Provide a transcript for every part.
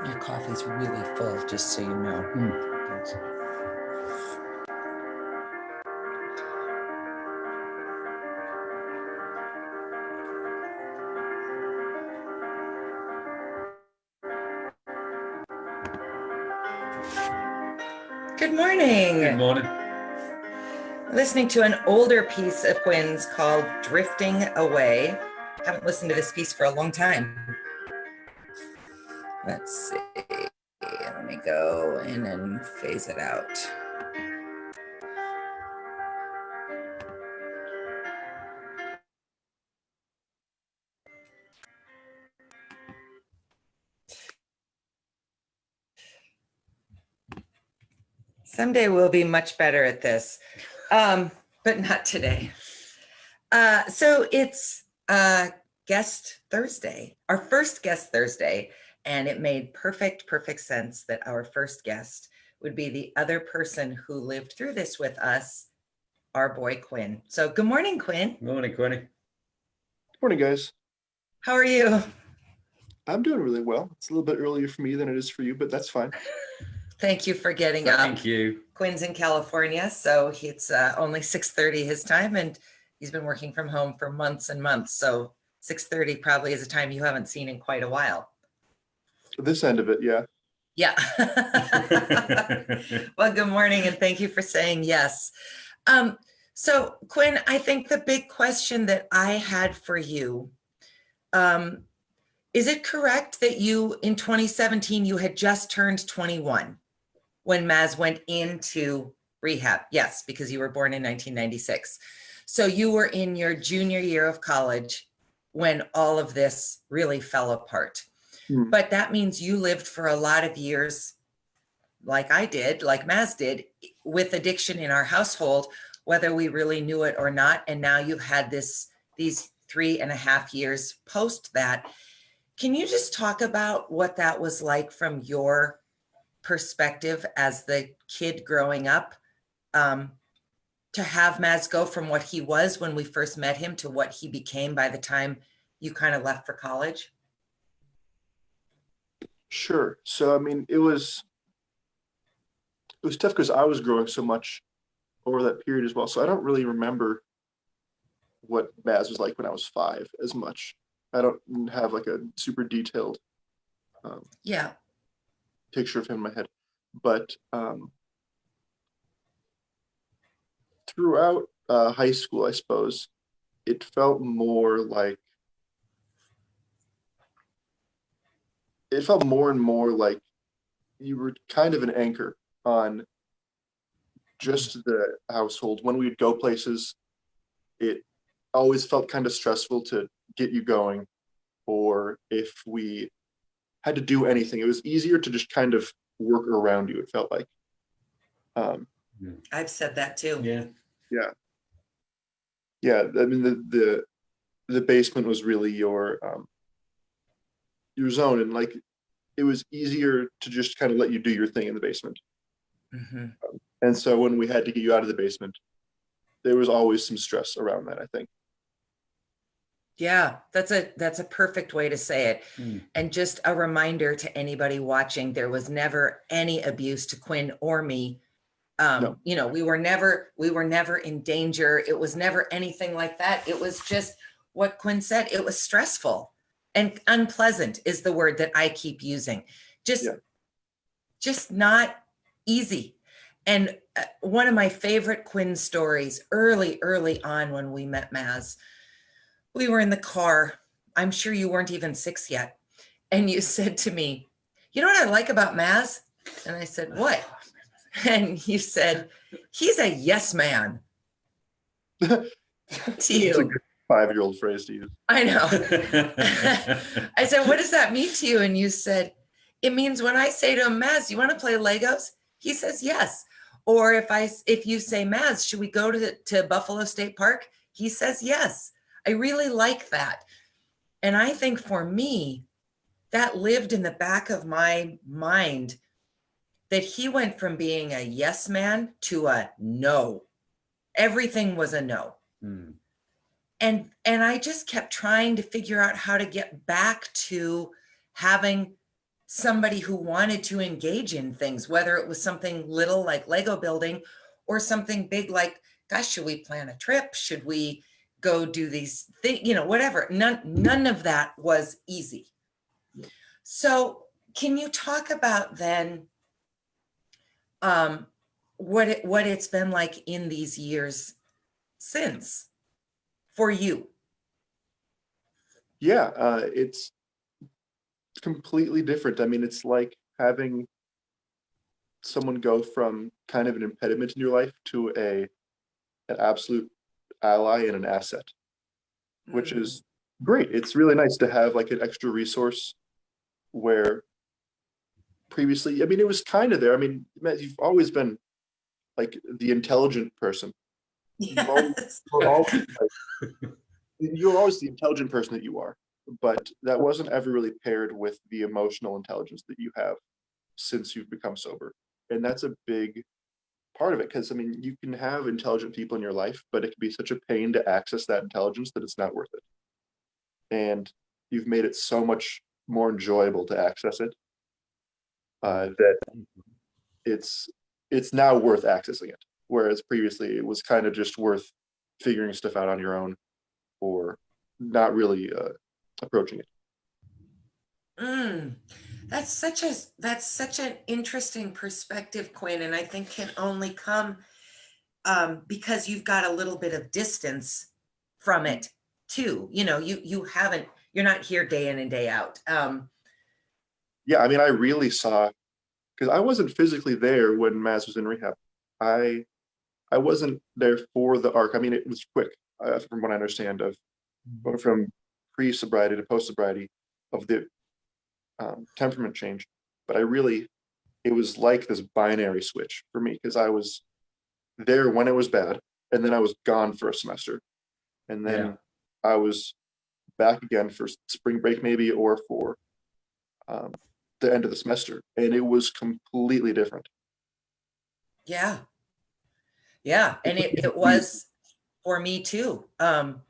Your coffee's really full, just so you know. Thanks. Good morning. Good morning. Listening to an older piece of Quinn's called Drifting Away. Haven't listened to this piece for a long time. Let's see. Let me go in and phase it out. Someday we'll be much better at this, but not today. So it's Guest Thursday, our first Guest Thursday, and it made perfect sense that our first guest would be the other person who lived through this with us, our boy Quinn. So good morning, Quinn. Good morning, Quinny. Good morning, guys. How are you? I'm doing really well. It's a little bit earlier for me than it is for you, but that's fine. Thank you for getting up. Thank you. Quinn's in California, so it's only 6:30 his time, and he's been working from home for months and months. So 6:30 probably is a time you haven't seen in quite a while. This end of it, yeah. Yeah. Well, good morning, and thank you for saying yes. So Quinn, I think the big question that I had for you, is it correct that you, in 2017, you had just turned 21 when Maz went into rehab? Yes, because you were born in 1996. So you were in your junior year of college when all of this really fell apart. But that means you lived for a lot of years, like I did, like Maz did, with addiction in our household, whether we really knew it or not. And now you've had these 3.5 years post that. Can you just talk about what that was like from your perspective as the kid growing up, to have Maz go from what he was when we first met him to what he became by the time you kind of left for college? Sure. So, I mean, it was tough because I was growing so much over that period as well. So I don't really remember what Maz was like when I was 5 as much. I don't have like a super detailed Yeah. picture of him in my head. But throughout high school, I suppose, it felt more and more like you were kind of an anchor on just the household. When we'd go places, it always felt kind of stressful to get you going, or if we had to do anything, it was easier to just kind of work around you, it felt like. I've said that too. Yeah. I mean, the basement was really your zone, and like it was easier to just kind of let you do your thing in the basement. And so when we had to get you out of the basement, there was always some stress around that, I think. Yeah, that's a perfect way to say it. And just a reminder to anybody watching, there was never any abuse to Quinn or me. No. You know, we were never in danger. It was never anything like that. It was just what Quinn said. It was stressful and unpleasant is the word that I keep using. Just not easy. And one of my favorite Quinn stories early on when we met Maz, we were in the car. I'm sure you weren't even 6 yet. And you said to me, you know what I like about Maz? And I said, what? And you said, he's a yes man. To you. It's a good 5-year-old phrase to use. I know. I said, what does that mean to you? And you said, it means when I say to him, Maz, you want to play Legos? He says yes. Or if you say, Maz, should we go to Buffalo State Park? He says yes. I really like that. And I think for me, that lived in the back of my mind, that he went from being a yes man to a no. Everything was a no. And I just kept trying to figure out how to get back to having somebody who wanted to engage in things, whether it was something little like Lego building or something big like, gosh, should we plan a trip? Should we go do these things? You know, whatever. None of that was easy. So can you talk about then what it's been like in these years since for you? Yeah, it's completely different. I mean, it's like having someone go from kind of an impediment in your life to an absolute ally and an asset, which is great. It's really nice to have like an extra resource where previously, I mean, it was kind of there. I mean, Matt, you've always been like the intelligent person. You've always, Yes. you're always like, you're always the intelligent person that you are, but that wasn't ever really paired with the emotional intelligence that you have since you've become sober. And that's a big part of it because I mean, you can have intelligent people in your life, but it can be such a pain to access that intelligence that it's not worth it. And you've made it so much more enjoyable to access it that it's it's now worth accessing it. Whereas previously it was kind of just worth figuring stuff out on your own or not really approaching it. Mm, that's such an interesting perspective, Quinn, and I think can only come because you've got a little bit of distance from it too. You know, you haven't, you're not here day in and day out. Yeah, I mean, I really saw because I wasn't physically there when Maz was in rehab. I I wasn't there for the arc. I mean, it was quick, from what I understand of going from pre-sobriety to post-sobriety of the temperament change. But I really, it was like this binary switch for me because I was there when it was bad, and then I was gone for a semester, and then Yeah. I was back again for spring break maybe or for um, the end of the semester, and it was completely different. Yeah, yeah, and it was for me too.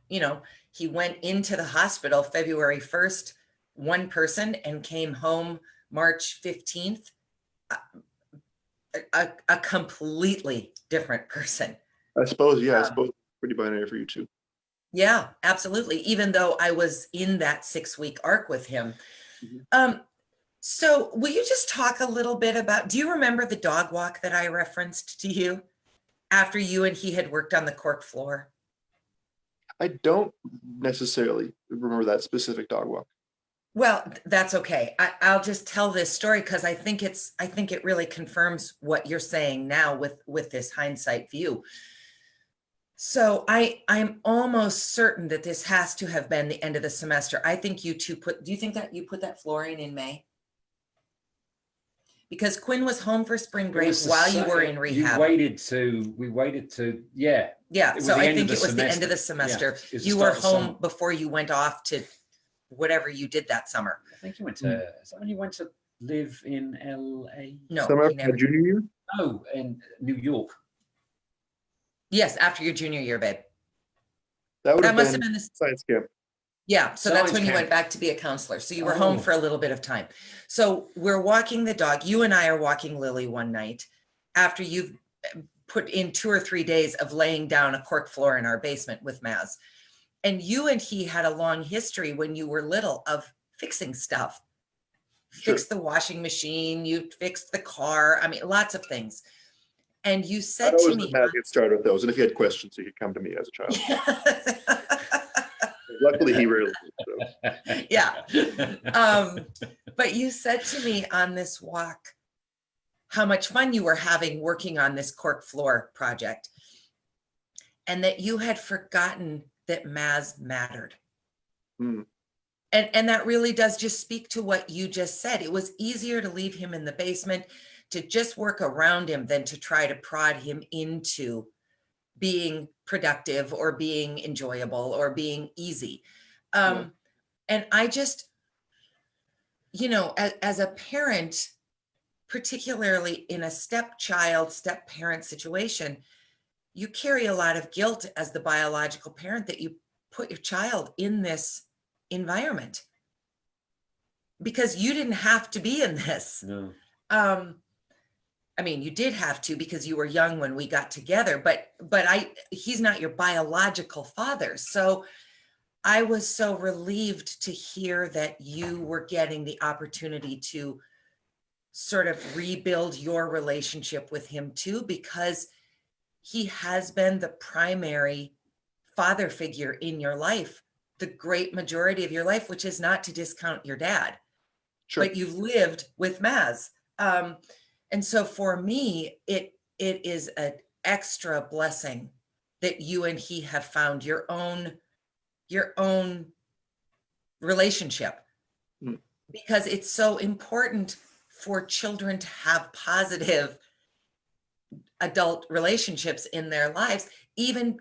You know, he went into the hospital February 1st, one person, and came home March 15th, a completely different person. I suppose, yeah, I Um, suppose pretty binary for you too. yeah, absolutely. Even though I was in that 6-week arc with him. Mhm. Um, so will you just talk a little bit about, do you remember the dog walk that I referenced to you after you and he had worked on the cork floor? I don't necessarily remember that specific dog walk. Well, that's okay. I'll just tell this story because I think it really confirms what you're saying now with this hindsight view. So I'm almost certain that this has to have been the end of the semester. I think you two do you think that you put that flooring in May? Because Quinn was home for spring It break was while you were in you rehab. we waited to, yeah. Yeah, It was so the I end of think the it was the end of the semester. Yeah, semester. it was the You were start of summer. home before you went off to whatever you did that summer. I think you went to, is that when you went to live in LA? No, Summer he of my never. junior year? No, in New York. Yes, after your junior year, babe. That would That have must have been been the science camp. Yeah, so that's Science when you camp. went back to be a counselor. So you were home Oh. for a little bit of time. So we're walking the dog. You and I are walking Lily one night after you've put in 2 or 3 days of laying down a cork floor in our basement with Maz. And you and he had a long history when you were little of fixing stuff. Sure. Fixed the washing machine, you fixed the car. I mean, lots of things. And you I'd said to always me, let Matt get started with those, and if he had questions, he could come to me as a child. Luckily, he rarely did. So. Yeah. But you said to me on this walk how much fun you were having working on this cork floor project and that you had forgotten that Maz mattered. Hmm. And that really does just speak to what you just said. It was easier to leave him in the basement, to just work around him than to try to prod him into being productive or being enjoyable or being easy. And I just, you know, as a parent, particularly in a stepchild, step parent situation, you carry a lot of guilt as the biological parent that you put your child in this environment, because you didn't have to be in this. No. I mean, you did have to because you were young when we got together, but he's not your biological father. So I was so relieved to hear that you were getting the opportunity to sort of rebuild your relationship with him too, because he has been the primary father figure in your life, the great majority of your life, which is not to discount your dad, Sure. but you've lived with Maz. And so for me, it is an extra blessing that you and he have found your own relationship, because it's so important for children to have positive adult relationships in their lives. Even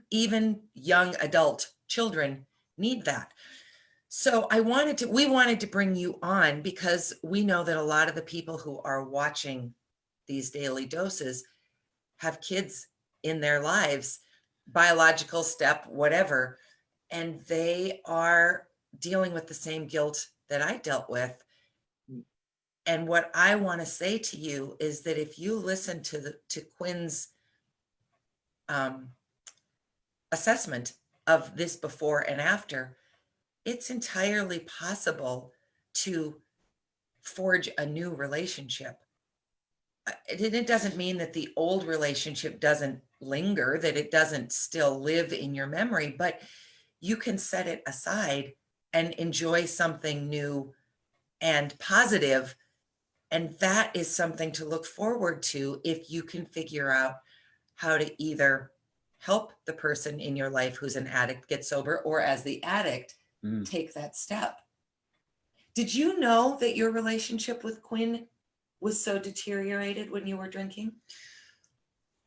young adult children need that. So we wanted to bring you on because we know that a lot of the people who are watching these daily doses have kids in their lives, biological step, whatever, and they are dealing with the same guilt that I dealt with. And what I want to say to you is that if you listen to Quinn's assessment of this before and after, it's entirely possible to forge a new relationship. It doesn't mean that the old relationship doesn't linger, that it doesn't still live in your memory, but you can set it aside and enjoy something new and positive. And that is something to look forward to if you can figure out how to either help the person in your life who's an addict get sober, or as the addict, take that step. Did you know that your relationship with Quinn was so deteriorated when you were drinking?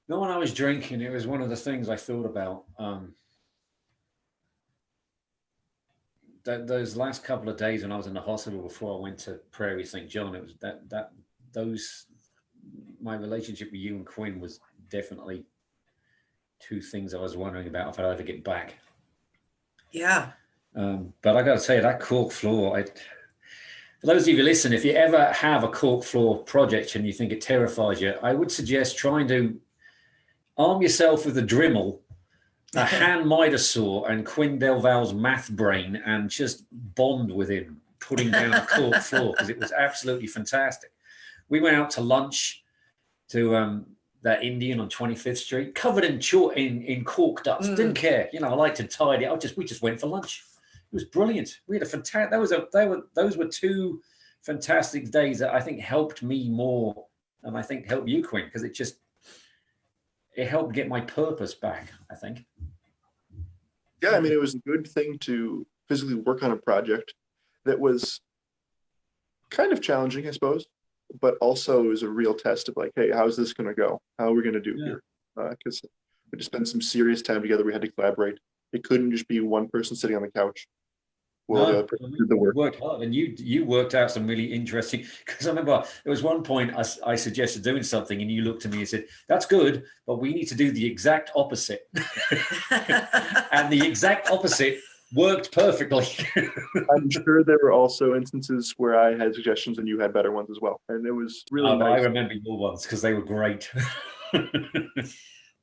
Not when I was drinking. It was one of the things I thought about. Those last couple of days when I was in the hospital before I went to Prairie St. John, it was my relationship with you and Quinn was definitely two things I was wondering about if I'd ever get back. Yeah. But I got to tell you, that cork floor, for those of you who listen, if you ever have a cork floor project and you think it terrifies you, I would suggest trying to arm yourself with a Dremel, a hand miter saw, and Quinn Del Val's math brain, and just bond with him putting down a cork floor, because it was absolutely fantastic. We went out to lunch to that Indian on 25th Street, covered in cork dust. Didn't care, I like to tidy it. We just went for lunch. It was brilliant. We had a fantastic. Those were two fantastic days that I think helped me more than I think helped you, Quinn, because it helped get my purpose back, I think. Yeah, I mean, it was a good thing to physically work on a project that was kind of challenging, I suppose, but also it was a real test of like, hey, how's this going to go? How are we going to do here? Because we had to spend some serious time together. We had to collaborate. It couldn't just be one person sitting on the couch. Well, the other person did the work. Worked hard, and you worked out some really interesting. Because I remember there was one point I suggested doing something, and you looked at me and said, "That's good, but we need to do the exact opposite." And the exact opposite worked perfectly. I'm sure there were also instances where I had suggestions and you had better ones as well, and it was really nice. I remember your ones because they were great. Well, it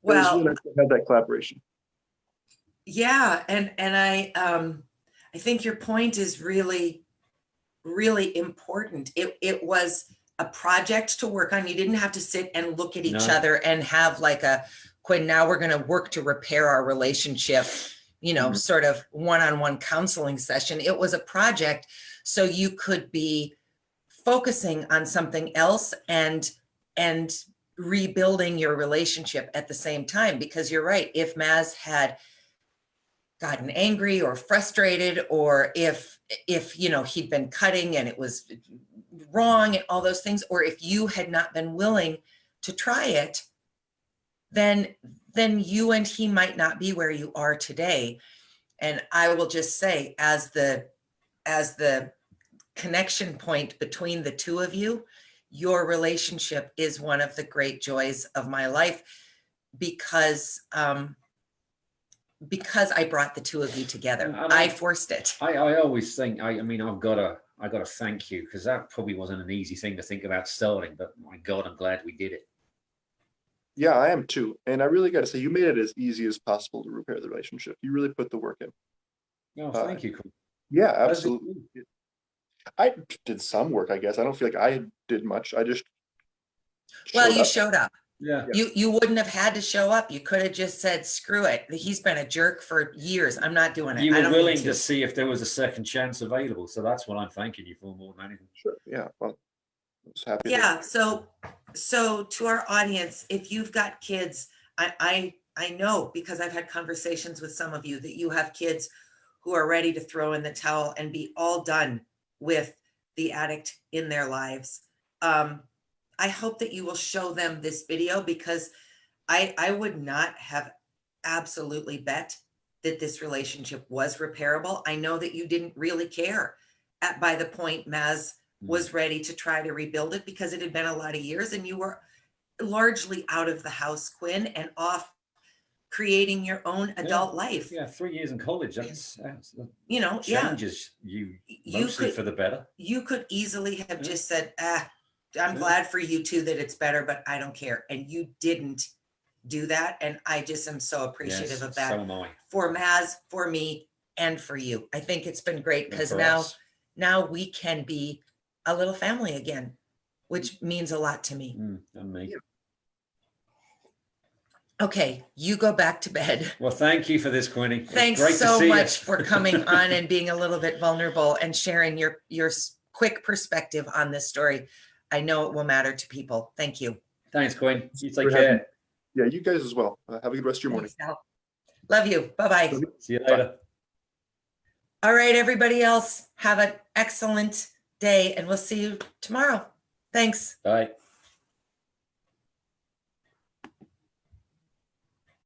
was really nice to have that collaboration. Yeah, and I think your point is really, really important. It was a project to work on. You didn't have to sit and look at each other and have like Quinn, now we're going to work to repair our relationship, sort of one-on-one counseling session. It was a project so you could be focusing on something else and rebuilding your relationship at the same time. Because you're right, if Maz had gotten angry or frustrated, or if he'd been cutting and it was wrong and all those things, or if you had not been willing to try it, then you and he might not be where you are today. And I will just say, as the connection point between the two of you, your relationship is one of the great joys of my life, because because I brought the two of you together. And I forced it. I always think, I mean, I've got to thank you, because that probably wasn't an easy thing to think about starting, but my God, I'm glad we did it. Yeah, I am too. And I really got to say, you made it as easy as possible to repair the relationship. You really put the work in. Oh, thank you. Quinn. Yeah, How does it absolutely. I did some work, I guess. I don't feel like I did much. I just Well, showed you up. showed up. Yeah. You wouldn't have had to show up. You could have just said, screw it. He's been a jerk for years. I'm not doing it. You I were don't willing need to see if there was a second chance available. So that's what I'm thanking you for more than anything. Sure. Yeah. Well, I was happy. Yeah, so to our audience, if you've got kids, I know, because I've had conversations with some of you, that you have kids who are ready to throw in the towel and be all done with the addict in their lives. I hope that you will show them this video, because I would not have absolutely bet that this relationship was repairable. I know that you didn't really care by the point Maz was ready to try to rebuild it, because it had been a lot of years and you were largely out of the house, Quinn, and off creating your own adult life. Yeah, 3 years in college. That's You know, changes you mostly for the better. You could easily have Yeah. just said, I'm Yeah. glad for you two that it's better, but I don't care. And you didn't do that. And I just am so appreciative Yes, of that so am I. for Maz, for me, and for you. I think it's been great, And because for now us. we can be a little family again, which means a lot to me. And me. Yeah. Okay, you go back to bed. Well, thank you for this, Quinny. It's Thanks great to so see much you. for coming on and being a little bit vulnerable and sharing your quick perspective on this story. I know it will matter to people. Thank you. Thanks, Quinn. You take For having care. me. Yeah, you guys as well. Have a good rest of your morning. Thanks, Al. Love you. Bye-bye. See you later. All right, everybody else, have an excellent day, and we'll see you tomorrow. Thanks. Bye.